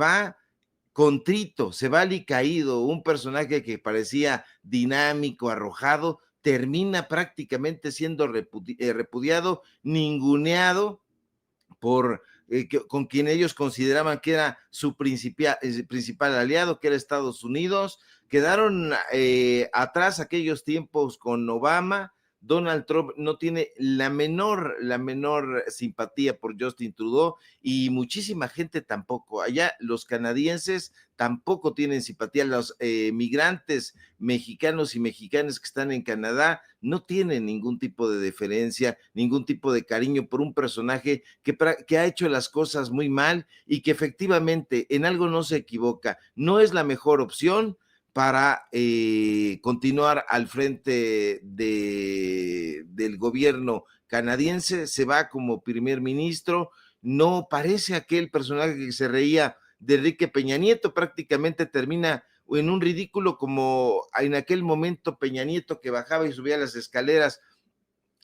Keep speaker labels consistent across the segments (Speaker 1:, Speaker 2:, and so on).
Speaker 1: va contrito, se va alicaído, un personaje que parecía dinámico, arrojado, termina prácticamente siendo repudiado, ninguneado por con quien ellos consideraban que era su principal aliado, que era Estados Unidos. Quedaron atrás aquellos tiempos con Obama. Donald Trump no tiene la menor simpatía por Justin Trudeau y muchísima gente tampoco. Allá los canadienses tampoco tienen simpatía. Los migrantes mexicanos y mexicanas que están en Canadá no tienen ningún tipo de deferencia, ningún tipo de cariño por un personaje que ha hecho las cosas muy mal y que efectivamente en algo no se equivoca. No es la mejor opción para continuar al frente del gobierno canadiense. Se va como primer ministro. No parece aquel personaje que se reía de Enrique Peña Nieto, prácticamente termina en un ridículo como en aquel momento Peña Nieto que bajaba y subía las escaleras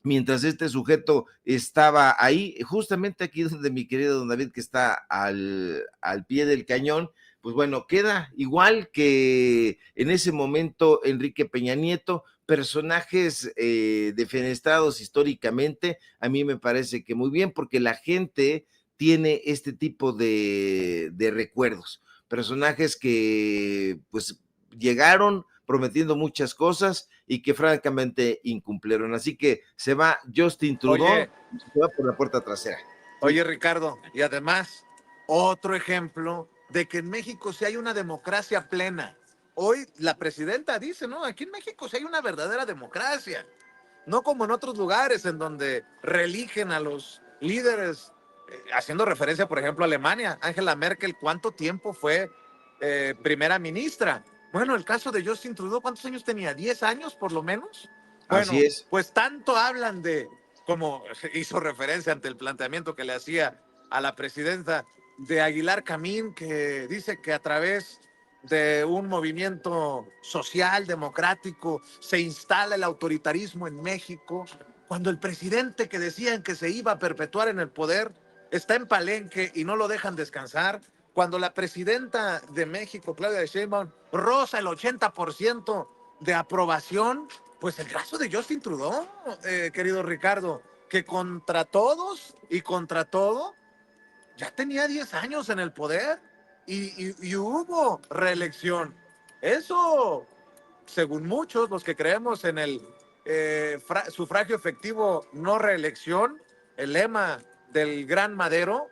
Speaker 1: mientras este sujeto estaba ahí, justamente aquí donde mi querido don David, que está al pie del cañón. Pues bueno, queda igual que en ese momento Enrique Peña Nieto, personajes defenestrados históricamente. A mí me parece que muy bien, porque la gente tiene este tipo de recuerdos, personajes que pues llegaron prometiendo muchas cosas y que francamente incumplieron. Así que se va Justin Trudeau,
Speaker 2: Oye,
Speaker 1: se va por la puerta trasera.
Speaker 2: oye, Ricardo, y además, otro ejemplo de que en México sí hay una democracia plena. Hoy la presidenta dice, ¿no? Aquí en México sí hay una verdadera democracia. No como en otros lugares en donde reeligen a los líderes, haciendo referencia, por ejemplo, a Alemania. Angela Merkel, ¿cuánto tiempo fue primera ministra? Bueno, el caso de Justin Trudeau, ¿cuántos años tenía? ¿10 años por lo menos?
Speaker 1: Así
Speaker 2: Bueno,
Speaker 1: es.
Speaker 2: pues tanto hablan de, como hizo referencia ante el planteamiento que le hacía a la presidenta de Aguilar Camín, que dice que a través de un movimiento social, democrático, se instala el autoritarismo en México, cuando el presidente que decían que se iba a perpetuar en el poder está en Palenque y no lo dejan descansar, cuando la presidenta de México, Claudia Sheinbaum, roza el 80% de aprobación, pues el caso de Justin Trudeau, querido Ricardo, que contra todos y contra todo, ya tenía 10 años en el poder y hubo reelección. Eso, según muchos, los que creemos en el sufragio efectivo, no reelección, el lema del Gran Madero,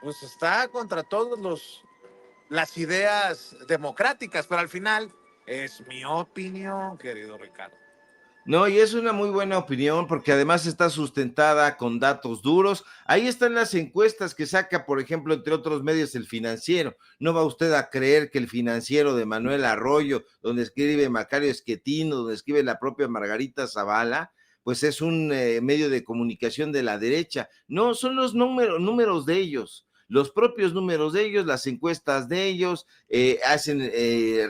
Speaker 2: pues está contra todos las ideas democráticas, pero al final es mi opinión, querido Ricardo.
Speaker 1: No, y es una muy buena opinión porque además está sustentada con datos duros. Ahí están las encuestas que saca, por ejemplo, entre otros medios, el Financiero. No va usted a creer que el Financiero de Manuel Arroyo, donde escribe Macario Esquetino, donde escribe la propia Margarita Zavala, pues es un medio de comunicación de la derecha. No, son los números de ellos. Los propios números de ellos, las encuestas de ellos,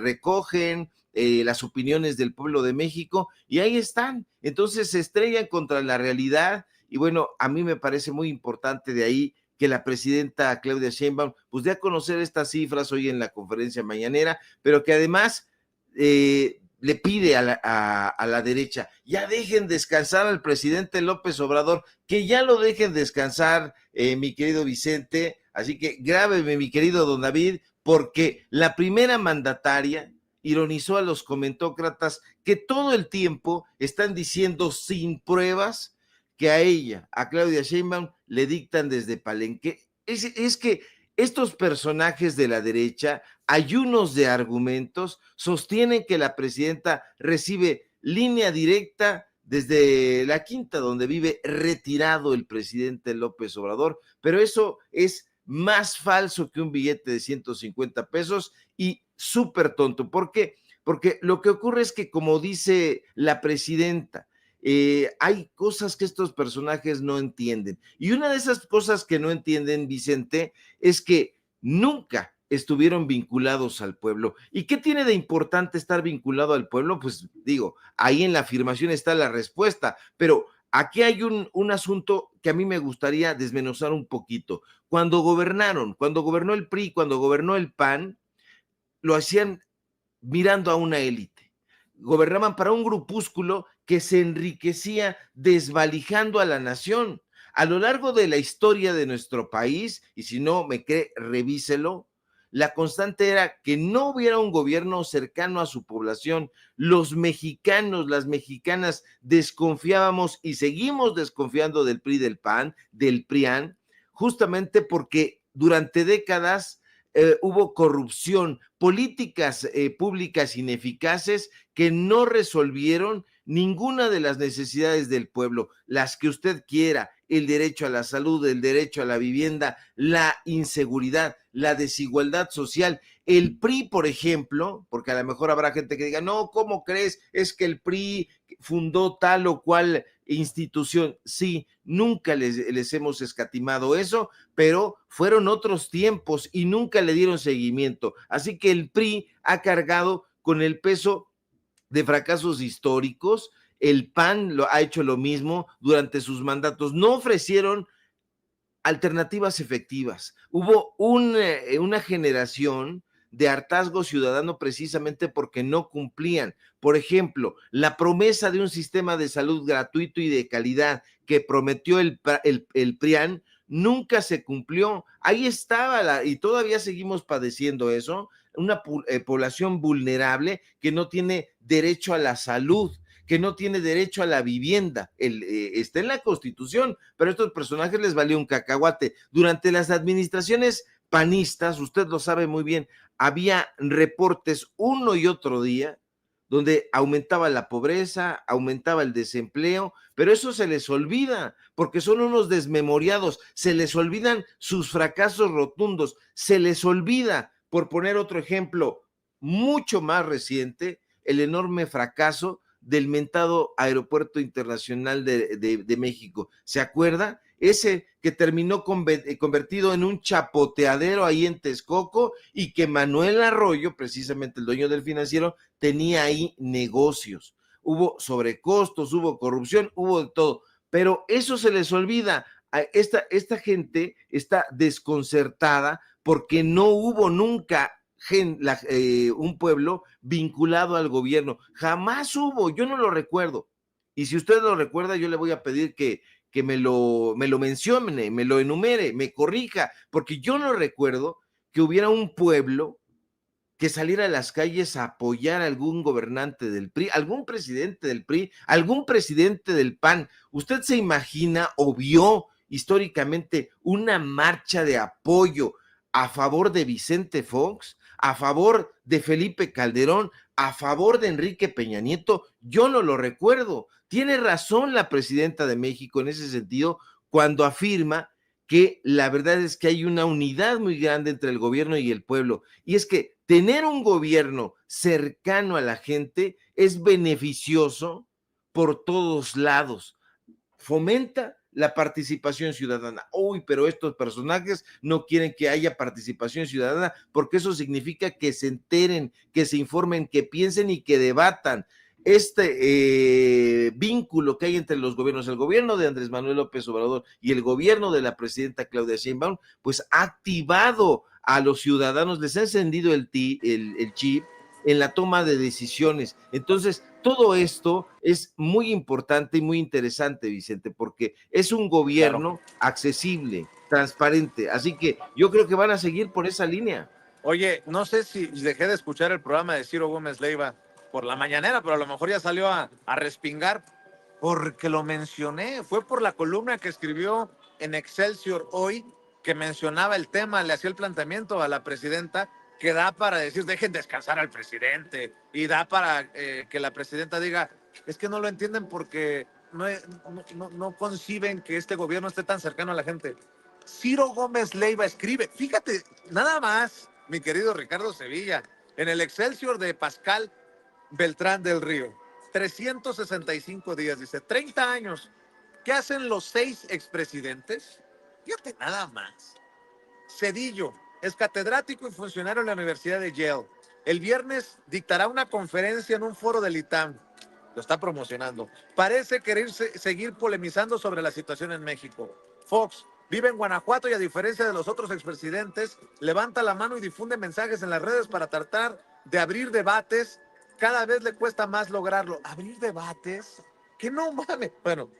Speaker 1: recogen las opiniones del pueblo de México y ahí están. Entonces se estrellan contra la realidad y bueno, a mí me parece muy importante de ahí que la presidenta Claudia Sheinbaum pues dé a conocer estas cifras hoy en la conferencia mañanera, pero que además le pide a la derecha, ya dejen descansar al presidente López Obrador, que ya lo dejen descansar, mi querido Vicente. Así que grábeme, mi querido don David, porque la primera mandataria ironizó a los comentócratas que todo el tiempo están diciendo sin pruebas que a ella, a Claudia Sheinbaum, le dictan desde Palenque. Es que estos personajes de la derecha, ayunos de argumentos, sostienen que la presidenta recibe línea directa desde la quinta donde vive retirado el presidente López Obrador, pero eso es más falso que un billete de 150 pesos y súper tonto. ¿Por qué? Porque lo que ocurre es que, como dice la presidenta, hay cosas que estos personajes no entienden. Y una de esas cosas que no entienden, Vicente, es que nunca estuvieron vinculados al pueblo. ¿Y qué tiene de importante estar vinculado al pueblo? Pues digo, ahí en la afirmación está la respuesta, pero Aquí hay un asunto que a mí me gustaría desmenuzar un poquito. Cuando gobernó el PRI, cuando gobernó el PAN, lo hacían mirando a una élite. Gobernaban para un grupúsculo que se enriquecía desvalijando a la nación. A lo largo de la historia de nuestro país, y si no me cree, revíselo, la constante era que no hubiera un gobierno cercano a su población. Los mexicanos, las mexicanas desconfiábamos y seguimos desconfiando del PRI, del PAN, del PRIAN, justamente porque durante décadas hubo corrupción, políticas públicas ineficaces que no resolvieron ninguna de las necesidades del pueblo, las que usted quiera, el derecho a la salud, el derecho a la vivienda, la inseguridad, la desigualdad social. El PRI, por ejemplo, porque a lo mejor habrá gente que diga, no, ¿cómo crees? Es que el PRI fundó tal o cual institución. Sí, nunca les hemos escatimado eso, pero fueron otros tiempos y nunca le dieron seguimiento. Así que el PRI ha cargado con el peso de fracasos históricos. El PAN ha hecho lo mismo durante sus mandatos. No ofrecieron alternativas efectivas. Hubo una generación de hartazgo ciudadano precisamente porque no cumplían. Por ejemplo, la promesa de un sistema de salud gratuito y de calidad que prometió el PRIAN nunca se cumplió. Ahí estaba, y todavía seguimos padeciendo eso, una población vulnerable que no tiene derecho a la salud, que no tiene derecho a la vivienda. Está en la Constitución, pero a estos personajes les valió un cacahuate. Durante las administraciones panistas, usted lo sabe muy bien, había reportes uno y otro día donde aumentaba la pobreza, aumentaba el desempleo, pero eso se les olvida, porque son unos desmemoriados, se les olvidan sus fracasos rotundos, se les olvida, por poner otro ejemplo mucho más reciente, el enorme fracaso del mentado Aeropuerto Internacional de México. ¿Se acuerda? Ese que terminó convertido en un chapoteadero ahí en Texcoco y que Manuel Arroyo, precisamente el dueño del financiero, tenía ahí negocios. Hubo sobrecostos, hubo corrupción, hubo de todo, pero eso se les olvida. Esta gente está desconcertada porque no hubo nunca un pueblo vinculado al gobierno. Jamás hubo, yo no lo recuerdo. Y si usted lo recuerda, yo le voy a pedir que me lo mencione, me lo enumere, me corrija, porque yo no recuerdo que hubiera un pueblo que saliera a las calles a apoyar a algún gobernante del PRI, algún presidente del PRI, algún presidente del PAN. ¿Usted se imagina o vio históricamente una marcha de apoyo a favor de Vicente Fox, a favor de Felipe Calderón, a favor de Enrique Peña Nieto? Yo no lo recuerdo. Tiene razón la presidenta de México en ese sentido cuando afirma que la verdad es que hay una unidad muy grande entre el gobierno y el pueblo. Y es que tener un gobierno cercano a la gente es beneficioso por todos lados. Fomenta la participación ciudadana. Uy, pero estos personajes no quieren que haya participación ciudadana porque eso significa que se enteren, que se informen, que piensen y que debatan. Vínculo que hay entre los gobiernos, el gobierno de Andrés Manuel López Obrador y el gobierno de la presidenta Claudia Sheinbaum, pues ha activado a los ciudadanos, les ha encendido el chip en la toma de decisiones. Entonces, todo esto es muy importante y muy interesante, Vicente, porque es un gobierno accesible, transparente. Así que yo creo que van a seguir por esa línea.
Speaker 2: Oye, no sé si dejé de escuchar el programa de Ciro Gómez Leiva por la mañanera, pero a lo mejor ya salió a respingar porque lo mencioné. Fue por la columna que escribió en Excelsior hoy, que mencionaba el tema, le hacía el planteamiento a la presidenta, que da para decir, dejen descansar al presidente, y da para que la presidenta diga, es que no lo entienden porque no conciben que este gobierno esté tan cercano a la gente. Ciro Gómez Leiva escribe, fíjate, nada más, mi querido Ricardo Sevilla, en el Excelsior de Pascal Beltrán del Río, 365 días, dice, 30 años. ¿Qué hacen los 6 expresidentes? Fíjate nada más. Cedillo es catedrático y funcionario en la Universidad de Yale. El viernes dictará una conferencia en un foro del ITAM. lo está promocionando. Parece querer seguir polemizando sobre la situación en México. Fox vive en Guanajuato y a diferencia de los otros expresidentes, levanta la mano y difunde mensajes en las redes para tratar de abrir debates. Cada vez le cuesta más lograrlo. ¿Abrir debates? Que no mames. Bueno,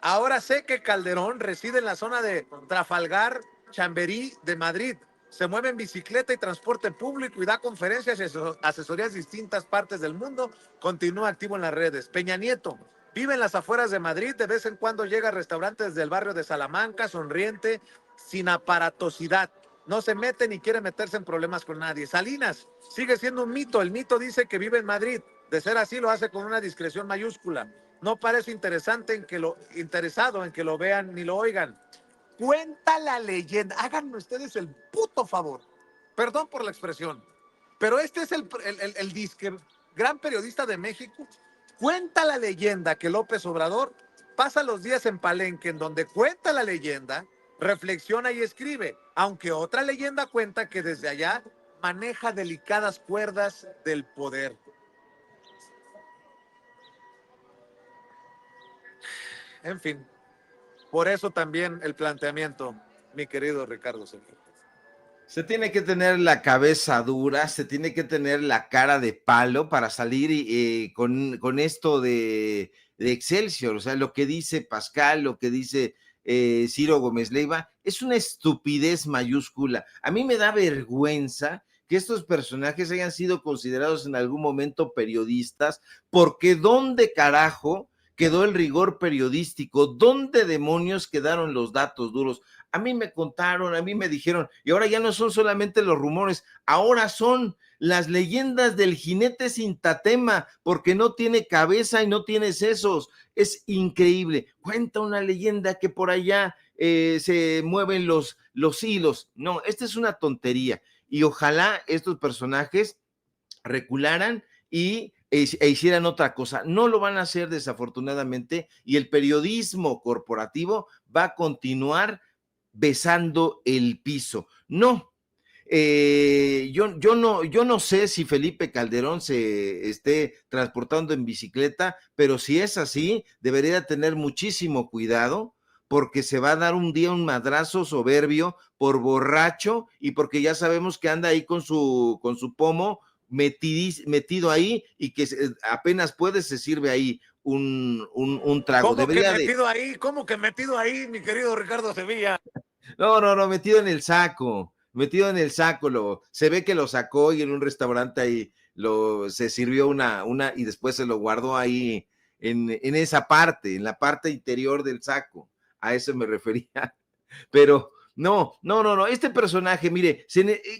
Speaker 2: ahora sé que Calderón reside en la zona de Trafalgar, Chamberí de Madrid. Se mueve en bicicleta y transporte público y da conferencias y asesorías en distintas partes del mundo. Continúa activo en las redes. Peña Nieto vive en las afueras de Madrid. De vez en cuando llega a restaurantes del barrio de Salamanca, sonriente, sin aparatosidad. No se mete ni quiere meterse en problemas con nadie. Salinas sigue siendo un mito. El mito dice que vive en Madrid. De ser así, lo hace con una discreción mayúscula. No parece interesado en que lo vean ni lo oigan. Cuenta la leyenda. Háganme ustedes el puto favor. Perdón por la expresión. Pero este es el disque gran periodista de México. Cuenta la leyenda que López Obrador pasa los días en Palenque, en donde cuenta la leyenda, reflexiona y escribe. Aunque otra leyenda cuenta que desde allá maneja delicadas cuerdas del poder. En fin, por eso también el planteamiento, mi querido Ricardo Sergio.
Speaker 1: Se tiene que tener la cabeza dura, se tiene que tener la cara de palo para salir con esto de Excelsior. O sea, lo que dice Pascal, lo que dice Ciro Gómez Leiva, es una estupidez mayúscula. A mí me da vergüenza que estos personajes hayan sido considerados en algún momento periodistas, porque ¿dónde carajo quedó el rigor periodístico? ¿Dónde demonios quedaron los datos duros? A mí me contaron, a mí me dijeron, y ahora ya no son solamente los rumores, ahora son las leyendas del jinete sin tatema, porque no tiene cabeza y no tiene sesos. Es increíble. Cuenta una leyenda que por allá se mueven los hilos. No, esta es una tontería. Y ojalá estos personajes recularan e hicieran otra cosa. No lo van a hacer, desafortunadamente, y el periodismo corporativo va a continuar besando el piso. No, yo no sé si Felipe Calderón se esté transportando en bicicleta, pero si es así, debería tener muchísimo cuidado, porque se va a dar un día un madrazo soberbio por borracho y porque ya sabemos que anda ahí con su pomo metido ahí y que apenas puede se sirve ahí un trago.
Speaker 2: ¿Cómo que metido ahí? ¿Cómo que metido ahí, mi querido Ricardo Sevilla?
Speaker 1: No, metido en el saco, se ve que lo sacó y en un restaurante ahí se sirvió una y después se lo guardó ahí en esa parte, en la parte interior del saco. A eso me refería. Pero no, este personaje, mire,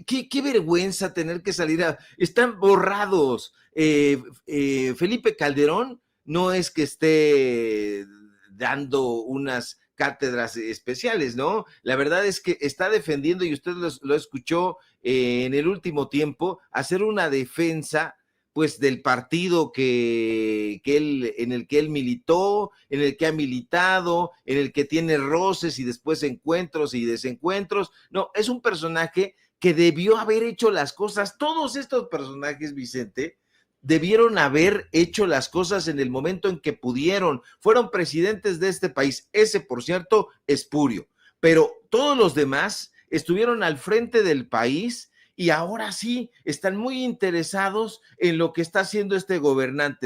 Speaker 1: qué vergüenza tener que salir están borrados. Felipe Calderón no es que esté dando unas cátedras especiales, ¿no? La verdad es que está defendiendo, y usted lo escuchó en el último tiempo, hacer una defensa pues del partido en el que él militó, en el que ha militado, en el que tiene roces y después encuentros y desencuentros. No, es un personaje que debió haber hecho las cosas. Todos estos personajes, Vicente, debieron haber hecho las cosas en el momento en que pudieron. Fueron presidentes de este país. Ese, por cierto, espurio. Pero todos los demás estuvieron al frente del país y ahora sí están muy interesados en lo que está haciendo este gobernante,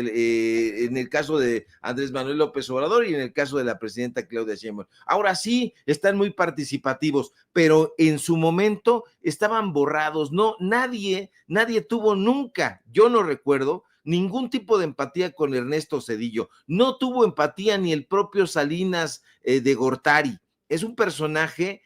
Speaker 1: en el caso de Andrés Manuel López Obrador y en el caso de la presidenta Claudia Sheinbaum. Ahora sí están muy participativos, pero en su momento estaban borrados. No, nadie tuvo nunca, yo no recuerdo, ningún tipo de empatía con Ernesto Zedillo. No tuvo empatía ni el propio Salinas de Gortari. Es un personaje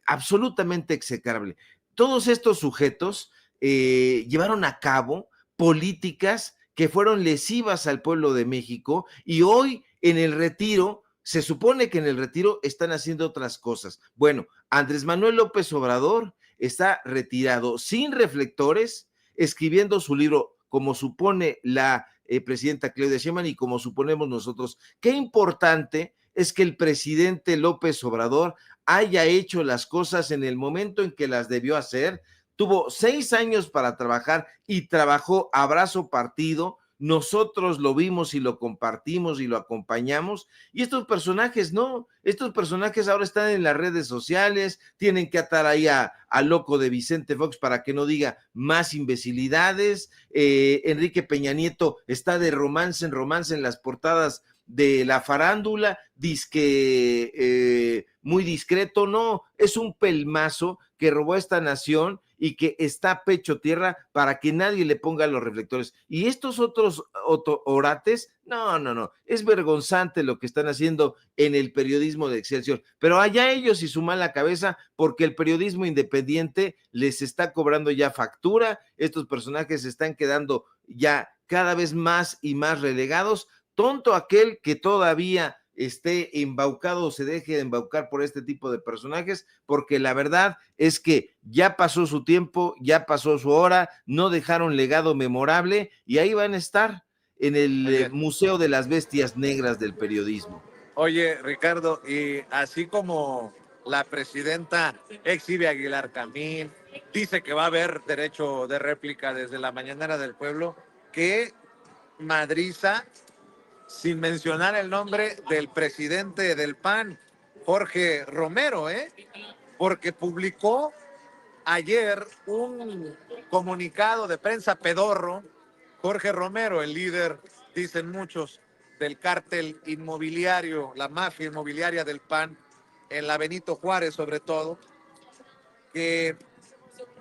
Speaker 1: absolutamente execrable. Todos estos sujetos llevaron a cabo políticas que fueron lesivas al pueblo de México y hoy en el retiro, se supone que en el retiro están haciendo otras cosas. Bueno, Andrés Manuel López Obrador está retirado sin reflectores, escribiendo su libro como supone la presidenta Claudia Sheinbaum y como suponemos nosotros. Qué importante es que el presidente López Obrador haya hecho las cosas en el momento en que las debió hacer. Tuvo 6 años para trabajar y trabajó a brazo partido, nosotros lo vimos y lo compartimos y lo acompañamos, y estos personajes no, estos personajes ahora están en las redes sociales, tienen que atar ahí a loco de Vicente Fox para que no diga más imbecilidades. Enrique Peña Nieto está de romance en las portadas de la farándula, dizque muy discreto, no, es un pelmazo que robó a esta nación y que está pecho tierra para que nadie le ponga los reflectores. Y estos otros orates, no, es vergonzante lo que están haciendo en el periodismo de Excelsior, pero allá ellos y su mala cabeza, porque el periodismo independiente les está cobrando ya factura, estos personajes se están quedando ya cada vez más y más relegados. Tonto aquel que todavía esté embaucado o se deje de embaucar por este tipo de personajes, porque la verdad es que ya pasó su tiempo, ya pasó su hora, no dejaron legado memorable y ahí van a estar en el Museo de las Bestias Negras del periodismo.
Speaker 2: Oye, Ricardo, y así como la presidenta exhibe a Aguilar Camín, dice que va a haber derecho de réplica desde la mañanera del pueblo, que madriza, sin mencionar el nombre del presidente del PAN, Jorge Romero, porque publicó ayer un comunicado de prensa pedorro. Jorge Romero, el líder, dicen muchos, del cártel inmobiliario, la mafia inmobiliaria del PAN, en la Benito Juárez sobre todo, que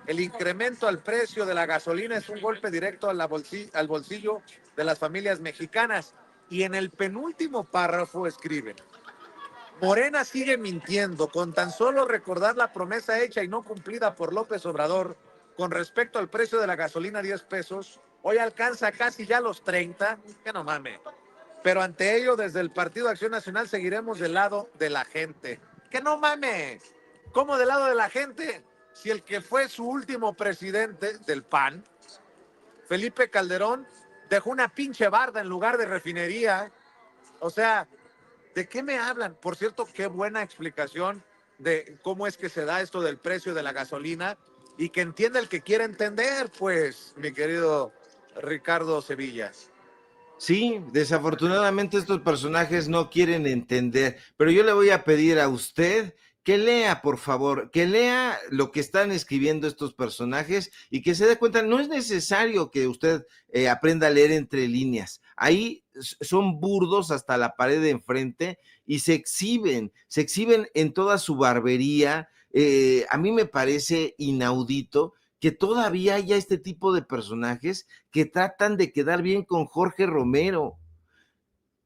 Speaker 2: el incremento al precio de la gasolina es un golpe directo al bolsillo de las familias mexicanas. Y en el penúltimo párrafo escriben: Morena sigue mintiendo con tan solo recordar la promesa hecha y no cumplida por López Obrador con respecto al precio de la gasolina 10 pesos. Hoy alcanza casi ya los 30, que no mames. Pero ante ello, desde el Partido Acción Nacional seguiremos del lado de la gente. Que no mames. ¿Cómo del lado de la gente? Si el que fue su último presidente del PAN, Felipe Calderón, dejó una pinche barda en lugar de refinería. O sea, ¿de qué me hablan? Por cierto, qué buena explicación de cómo es que se da esto del precio de la gasolina y que entienda el que quiera entender, pues, mi querido Ricardo Sevilla.
Speaker 1: Sí, desafortunadamente estos personajes no quieren entender, pero yo le voy a pedir a usted que lea, por favor, que lea lo que están escribiendo estos personajes y que se dé cuenta, no es necesario que usted aprenda a leer entre líneas. Ahí son burdos hasta la pared de enfrente y se exhiben en toda su barbería. A mí me parece inaudito que todavía haya este tipo de personajes que tratan de quedar bien con Jorge Romero.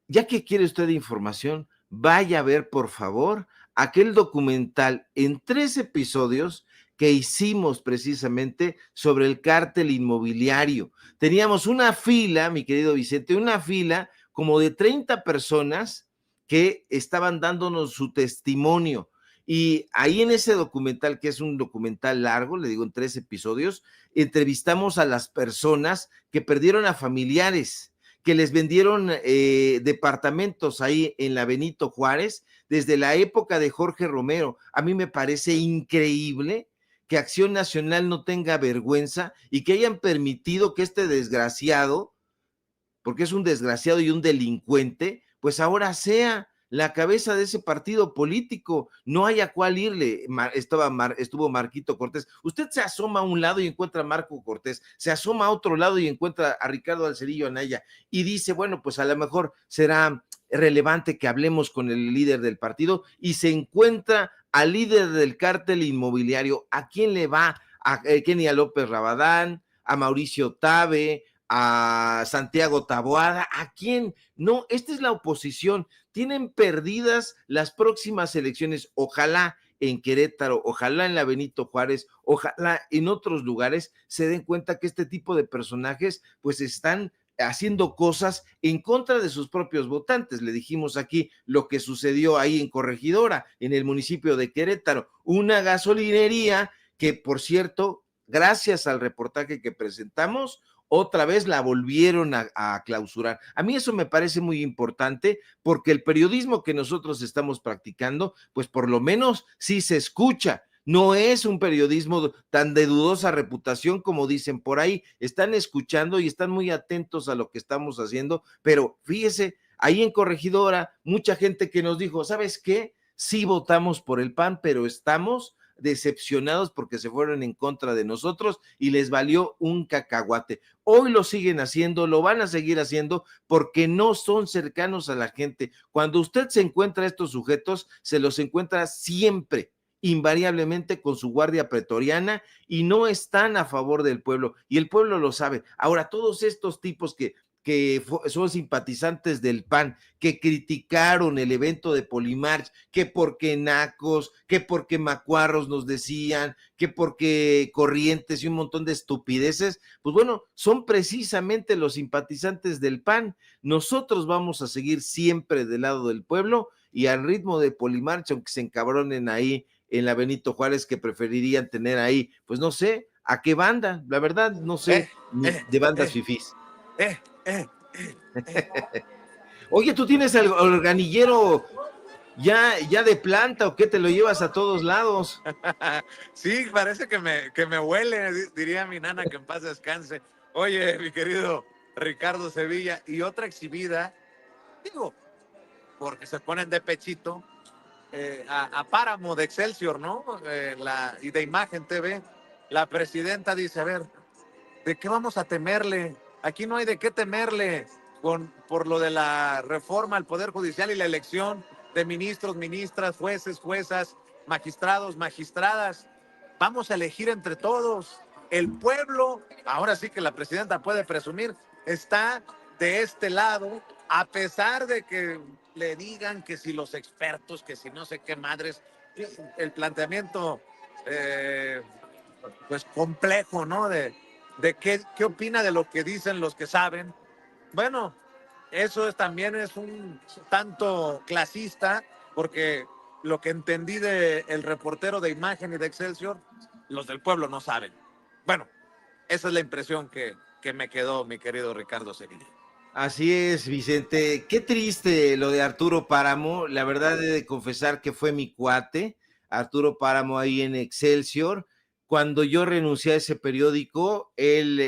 Speaker 1: Ya que quiere usted información, vaya a ver, por favor, aquel documental en 3 episodios que hicimos precisamente sobre el cártel inmobiliario. Teníamos una fila, mi querido Vicente, una fila como de 30 personas que estaban dándonos su testimonio. Y ahí en ese documental, que es un documental largo, le digo en 3 episodios, entrevistamos a las personas que perdieron a familiares, que les vendieron departamentos ahí en la Benito Juárez desde la época de Jorge Romero. A mí me parece increíble que Acción Nacional no tenga vergüenza y que hayan permitido que este desgraciado, porque es un desgraciado y un delincuente, pues ahora sea la cabeza de ese partido político. No hay a cuál irle. Estuvo Marquito Cortés. Usted se asoma a un lado y encuentra a Marco Cortés, se asoma a otro lado y encuentra a Ricardo Alcerillo Anaya y dice, bueno, pues a lo mejor será relevante que hablemos con el líder del partido, y se encuentra al líder del cártel inmobiliario. ¿A quién le va? A Kenia López Rabadán, a Mauricio Tabe, a Santiago Taboada. ¿A quién? No, esta es la oposición. Tienen perdidas las próximas elecciones. Ojalá en Querétaro, ojalá en la Benito Juárez, ojalá en otros lugares se den cuenta que este tipo de personajes pues están haciendo cosas en contra de sus propios votantes. Le dijimos aquí lo que sucedió ahí en Corregidora, en el municipio de Querétaro, una gasolinería que, por cierto, gracias al reportaje que presentamos, otra vez la volvieron a clausurar. A mí eso me parece muy importante, porque el periodismo que nosotros estamos practicando, pues por lo menos sí se escucha. No es un periodismo tan de dudosa reputación como dicen por ahí. Están escuchando y están muy atentos a lo que estamos haciendo, pero fíjese, ahí en Corregidora, mucha gente que nos dijo, ¿sabes qué? Sí votamos por el PAN, pero estamos decepcionados porque se fueron en contra de nosotros y les valió un cacahuate. Hoy lo siguen haciendo, lo van a seguir haciendo porque no son cercanos a la gente. Cuando usted se encuentra a estos sujetos, se los encuentra siempre, invariablemente con su guardia pretoriana, y no están a favor del pueblo, y el pueblo lo sabe. Ahora, todos estos tipos que son simpatizantes del PAN, que criticaron el evento de Polimarch, que porque nacos, que porque macuarros nos decían, que porque corrientes y un montón de estupideces, pues bueno, son precisamente los simpatizantes del PAN. Nosotros vamos a seguir siempre del lado del pueblo y al ritmo de Polimarch, aunque se encabronen ahí en la Benito Juárez, que preferirían tener ahí, pues no sé, ¿a qué banda? La verdad, no
Speaker 2: Eh,
Speaker 1: sé, ni
Speaker 2: eh,
Speaker 1: de bandas
Speaker 2: eh,
Speaker 1: fifís.
Speaker 2: eh, eh,
Speaker 1: Oye, ¿tú tienes el organillero ya de planta o qué? ¿Te lo llevas a todos lados?
Speaker 2: Sí, parece que me huele, diría mi nana, que en paz descanse. Oye, mi querido Ricardo Sevilla, y otra exhibida, digo, porque se ponen de pechito, a Páramo de Excelsior, ¿no? Y de Imagen TV, la presidenta dice, a ver, ¿de qué vamos a temerle? Aquí no hay de qué temerle por lo de la reforma al Poder Judicial y la elección de ministros, ministras, jueces, juezas, magistrados, magistradas. Vamos a elegir entre todos. El pueblo, ahora sí que la presidenta puede presumir, está de este lado, a pesar de que le digan que si los expertos, que si no sé qué madres, el planteamiento pues complejo, ¿no? De qué opina de lo que dicen los que saben. Bueno, también es un tanto clasista, porque lo que entendí de el reportero de Imagen y de Excelsior, los del pueblo no saben. Bueno, esa es la impresión que me quedó, mi querido Ricardo Sevilla.
Speaker 1: Así es, Vicente. Qué triste lo de Arturo Páramo. La verdad he de confesar que fue mi cuate, Arturo Páramo, ahí en Excelsior. Cuando yo renuncié a ese periódico, él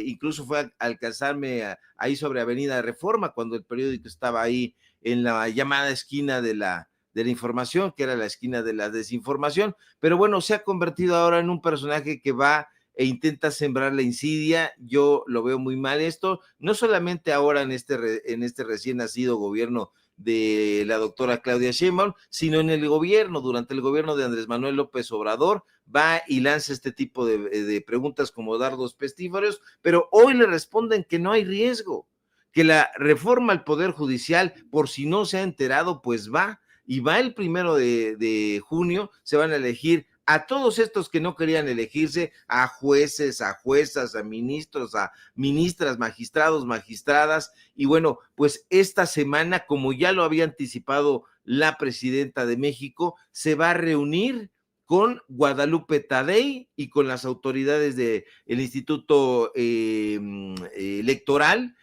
Speaker 1: incluso fue a alcanzarme ahí sobre Avenida Reforma, cuando el periódico estaba ahí en la llamada esquina de la información, que era la esquina de la desinformación. Pero bueno, se ha convertido ahora en un personaje que va e intenta sembrar la insidia. Yo lo veo muy mal esto, no solamente ahora en este recién nacido gobierno de la doctora Claudia Sheinbaum, sino en el gobierno, durante el gobierno de Andrés Manuel López Obrador, va y lanza este tipo de preguntas como dardos pestíferos, pero hoy le responden que no hay riesgo, que la reforma al Poder Judicial, por si no se ha enterado, pues va, y va el 1 de junio, se van a elegir a todos estos que no querían elegirse, a jueces, a juezas, a ministros, a ministras, magistrados, magistradas, y bueno, pues esta semana, como ya lo había anticipado la presidenta de México, se va a reunir con Guadalupe Tadei y con las autoridades del Instituto Electoral.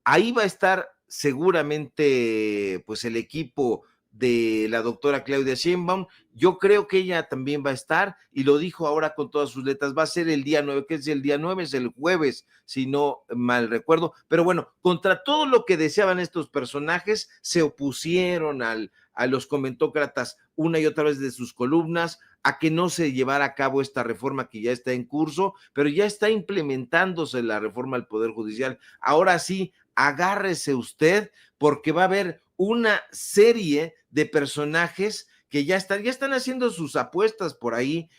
Speaker 1: Ahí va a estar seguramente pues el equipo de la doctora Claudia Sheinbaum. Yo creo que ella también va a estar, y lo dijo ahora con todas sus letras, va a ser el día 9, que es el día 9, es el jueves, si no mal recuerdo, pero bueno, contra todo lo que deseaban estos personajes, se opusieron a los comentócratas una y otra vez de sus columnas, a que no se llevara a cabo esta reforma que ya está en curso, pero ya está implementándose la reforma al Poder Judicial. Ahora sí, agárrese usted, porque va a haber una serie de personajes que ya están haciendo sus apuestas por ahí,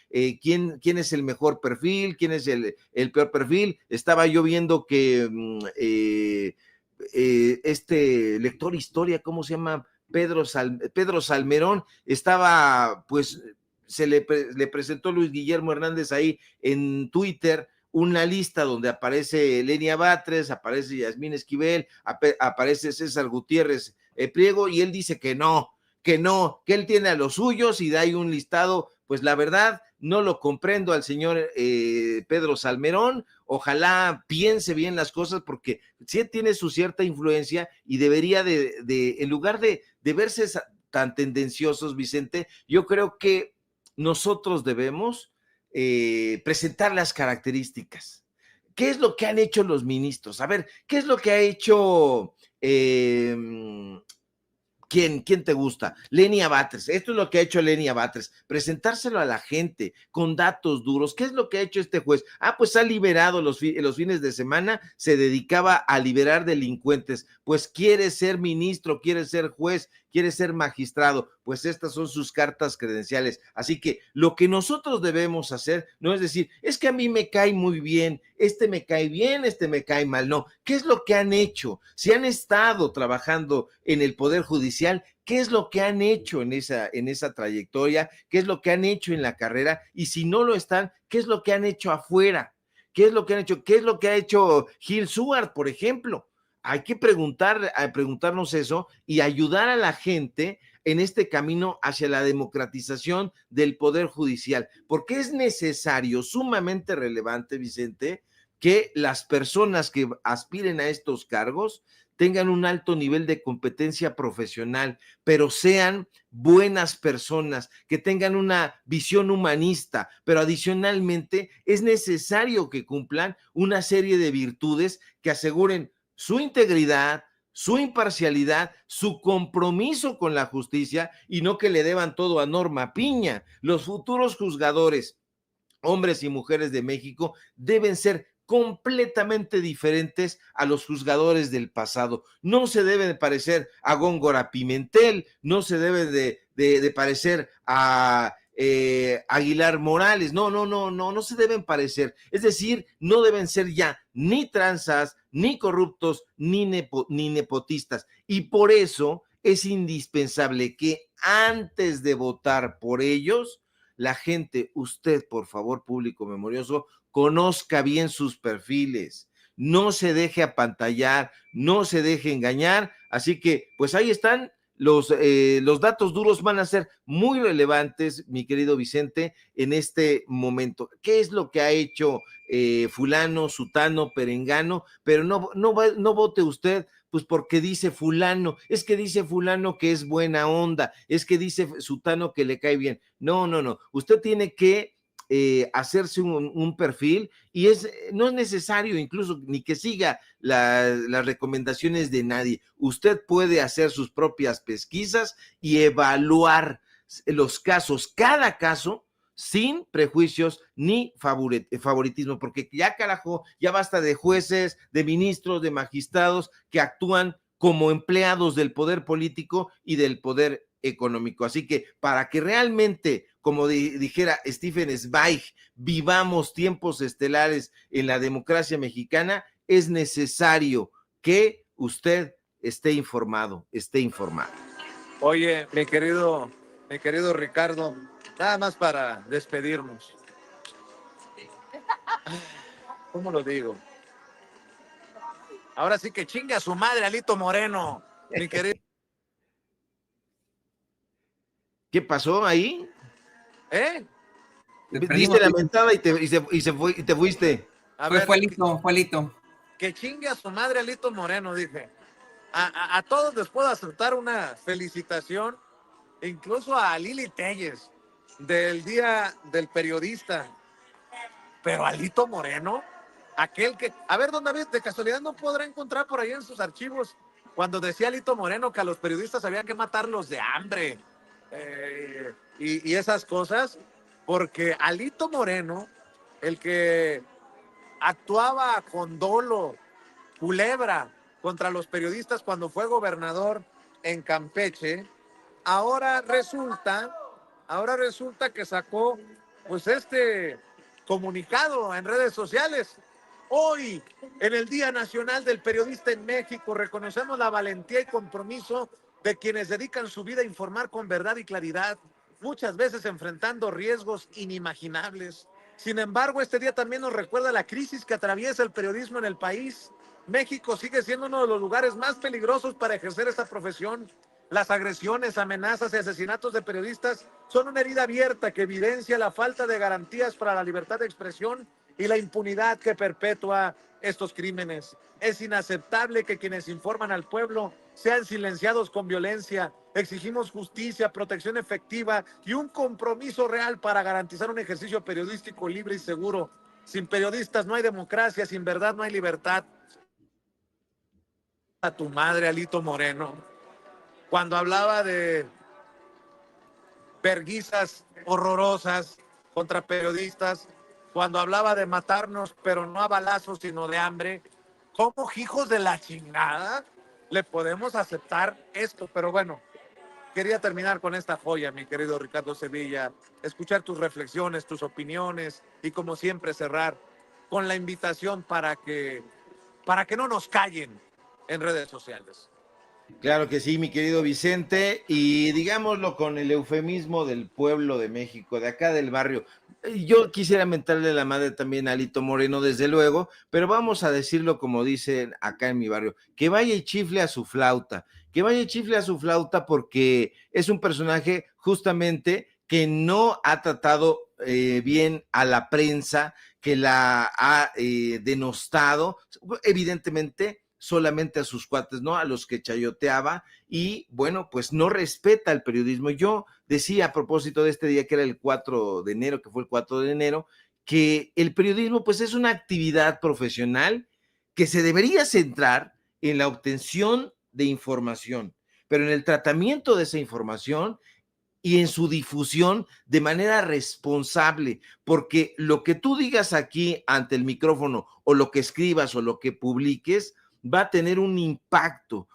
Speaker 1: quién es el mejor perfil, quién es el peor perfil. Estaba yo viendo que este lector historia, ¿cómo se llama? Pedro Salmerón, estaba, pues, le presentó Luis Guillermo Hernández ahí en Twitter una lista donde aparece Lenia Batres, aparece Yasmín Esquivel, aparece César Gutiérrez Priego, y él dice que no, que él tiene a los suyos, y da ahí un listado. Pues la verdad, no lo comprendo al señor Pedro Salmerón. Ojalá piense bien las cosas, porque sí tiene su cierta influencia y debería en lugar de verse tan tendenciosos, Vicente, yo creo que nosotros debemos presentar las características. ¿Qué es lo que han hecho los ministros? A ver, ¿qué es lo que ha hecho ¿quién te gusta? Lenia Batres. Esto es lo que ha hecho Lenia Batres. Presentárselo a la gente con datos duros. ¿Qué es lo que ha hecho este juez? Pues ha liberado los fines de semana, se dedicaba a liberar delincuentes. Pues quiere ser ministro, quiere ser juez, quiere ser magistrado. Pues estas son sus cartas credenciales. Así que lo que nosotros debemos hacer no es decir, es que a mí me cae muy bien, este me cae bien, este me cae mal. No, ¿qué es lo que han hecho? Si han estado trabajando en el Poder Judicial, ¿qué es lo que han hecho en esa trayectoria? ¿Qué es lo que han hecho en la carrera? Y si no lo están, ¿qué es lo que han hecho afuera? ¿Qué es lo que han hecho? ¿Qué es lo que ha hecho Gil Suart, por ejemplo? Hay que preguntarnos eso y ayudar a la gente en este camino hacia la democratización del Poder Judicial, porque es necesario, sumamente relevante, Vicente, que las personas que aspiren a estos cargos tengan un alto nivel de competencia profesional, pero sean buenas personas, que tengan una visión humanista, pero adicionalmente es necesario que cumplan una serie de virtudes que aseguren su integridad, su imparcialidad, su compromiso con la justicia y no que le deban todo a Norma Piña. Los futuros juzgadores, hombres y mujeres de México, deben ser completamente diferentes a los juzgadores del pasado. No se debe de parecer a Góngora Pimentel, no se debe de parecer a Aguilar Morales, no se deben parecer. Es decir, no deben ser ya ni tranzas, ni corruptos, ni nepotistas. Y por eso es indispensable que antes de votar por ellos, la gente, usted, por favor, público memorioso, conozca bien sus perfiles, no se deje apantallar, no se deje engañar. Así que, pues ahí están. Los datos duros van a ser muy relevantes, mi querido Vicente, en este momento. ¿Qué es lo que ha hecho fulano, sutano, perengano? Pero no vote usted pues porque dice fulano, es que dice fulano que es buena onda, es que dice sutano que le cae bien. No, usted tiene que hacerse un perfil y no es necesario incluso ni que siga las recomendaciones de nadie. Usted puede hacer sus propias pesquisas y evaluar los casos, cada caso, sin prejuicios ni favoritismo, porque ya carajo, ya basta de jueces, de ministros, de magistrados que actúan como empleados del poder político y del poder económico. Así que para que realmente, como dijera Stephen Zweig, vivamos tiempos estelares en la democracia mexicana, es necesario que usted esté informado, esté informado.
Speaker 2: Oye, mi querido Ricardo, nada más para despedirnos. ¿Cómo lo digo? Ahora sí que chinga a su madre, Alito Moreno, mi querido.
Speaker 1: ¿Qué pasó ahí? Diste la mentada y te fuiste.
Speaker 3: Fue Alito.
Speaker 2: Que chingue a su madre, Alito Moreno, dije. A todos les puedo aceptar una felicitación, incluso a Lili Telles, del Día del Periodista. Pero Alito Moreno, aquel que... A ver, don David, de casualidad no podrá encontrar por ahí en sus archivos cuando decía Alito Moreno que a los periodistas había que matarlos de hambre y esas cosas, porque Alito Moreno, el que actuaba con dolo, culebra, contra los periodistas cuando fue gobernador en Campeche, ahora resulta que sacó pues este comunicado en redes sociales. Hoy, en el Día Nacional del Periodista en México, reconocemos la valentía y compromiso de quienes dedican su vida a informar con verdad y claridad, muchas veces enfrentando riesgos inimaginables. Sin embargo, este día también nos recuerda la crisis que atraviesa el periodismo en el país. México sigue siendo uno de los lugares más peligrosos para ejercer esta profesión. Las agresiones, amenazas y asesinatos de periodistas son una herida abierta que evidencia la falta de garantías para la libertad de expresión y la impunidad que perpetúa estos crímenes. Es inaceptable que quienes informan al pueblo sean silenciados con violencia. Exigimos justicia, protección efectiva y un compromiso real para garantizar un ejercicio periodístico libre y seguro. Sin periodistas no hay democracia, sin verdad no hay libertad. A tu madre, Alito Moreno, cuando hablaba de verguizas horrorosas contra periodistas, cuando hablaba de matarnos, pero no a balazos, sino de hambre, ¿cómo hijos de la chingada le podemos aceptar esto? Pero bueno, quería terminar con esta joya, mi querido Ricardo Sevilla, escuchar tus reflexiones, tus opiniones y como siempre cerrar con la invitación para que no nos callen en redes sociales.
Speaker 1: Claro que sí, mi querido Vicente, y digámoslo con el eufemismo del pueblo de México, de acá del barrio. Yo quisiera mentarle la madre también a Alito Moreno, desde luego, pero vamos a decirlo como dicen acá en mi barrio, que vaya y chifle a su flauta, que vaya y chifle a su flauta porque es un personaje justamente que no ha tratado bien a la prensa, que la ha denostado, evidentemente solamente a sus cuates, ¿no? A los que chayoteaba y, bueno, pues no respeta el periodismo. Yo decía a propósito de este día que era el 4 de enero, que fue el 4 de enero, que el periodismo pues es una actividad profesional que se debería centrar en la obtención de información, pero en el tratamiento de esa información y en su difusión de manera responsable, porque lo que tú digas aquí ante el micrófono o lo que escribas o lo que publiques va a tener un impacto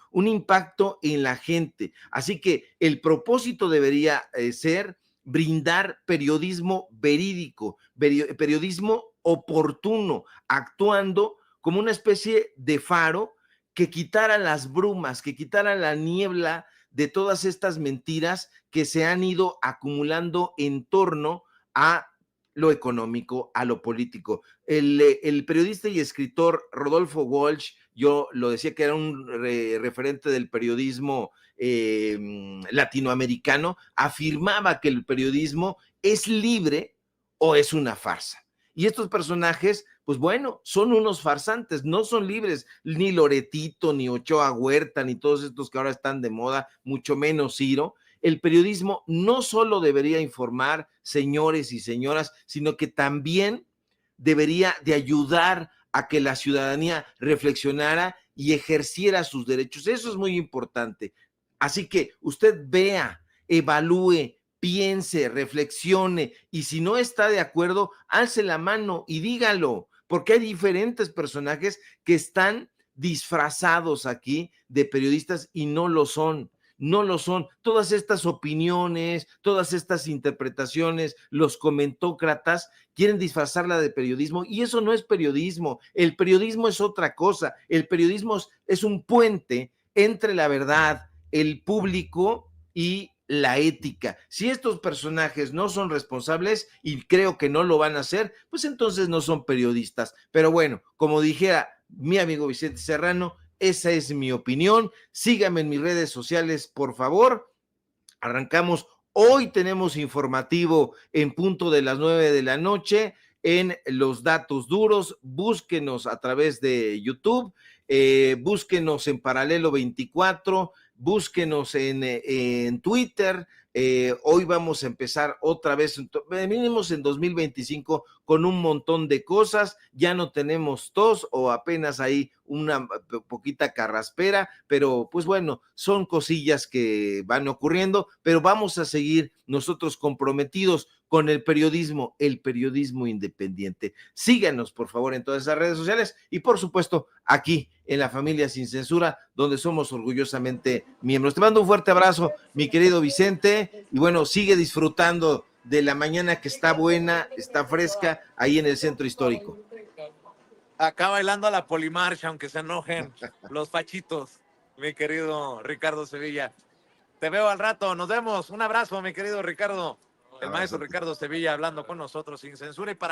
Speaker 1: en la gente. Así que el propósito debería ser brindar periodismo verídico, periodismo oportuno, actuando como una especie de faro que quitara las brumas, que quitara la niebla de todas estas mentiras que se han ido acumulando en torno a lo económico, a lo político. El periodista y escritor Rodolfo Walsh, yo lo decía que era un referente del periodismo latinoamericano, afirmaba que el periodismo es libre o es una farsa. Y estos personajes, pues bueno, son unos farsantes, no son libres, ni Loretito, ni Ochoa Huerta, ni todos estos que ahora están de moda, mucho menos Ciro. El periodismo no solo debería informar, señores y señoras, sino que también debería de ayudar a que la ciudadanía reflexionara y ejerciera sus derechos. Eso es muy importante. Así que usted vea, evalúe, piense, reflexione y si no está de acuerdo, alce la mano y dígalo, porque hay diferentes personajes que están disfrazados aquí de periodistas y no lo son. No lo son. Todas estas opiniones, todas estas interpretaciones, los comentócratas quieren disfrazarla de periodismo y eso no es periodismo. El periodismo es otra cosa. El periodismo es un puente entre la verdad, el público y la ética. Si estos personajes no son responsables y creo que no lo van a hacer, pues entonces no son periodistas. Pero bueno, como dijera mi amigo Vicente Serrano, esa es mi opinión. Síganme en mis redes sociales, por favor. Arrancamos. Hoy tenemos informativo en punto de las 9 de la noche en Los Datos Duros. Búsquenos a través de YouTube, búsquenos en Paralelo 24, búsquenos en Twitter. Hoy vamos a empezar otra vez, venimos en 2025 con un montón de cosas, ya no tenemos tos o apenas hay una poquita carraspera, pero pues bueno, son cosillas que van ocurriendo, pero vamos a seguir nosotros comprometidos con el periodismo independiente. Síganos, por favor, en todas esas redes sociales y, por supuesto, aquí en La Familia Sin Censura, donde somos orgullosamente miembros. Te mando un fuerte abrazo, mi querido Vicente, y bueno, sigue disfrutando de la mañana que está buena, está fresca, ahí en el centro histórico.
Speaker 2: Acá bailando a la polimarcha, aunque se enojen los fachitos, mi querido Ricardo Sevilla. Te veo al rato, nos vemos. Un abrazo, mi querido Ricardo. El maestro Ricardo Sevilla hablando con nosotros sin censura y para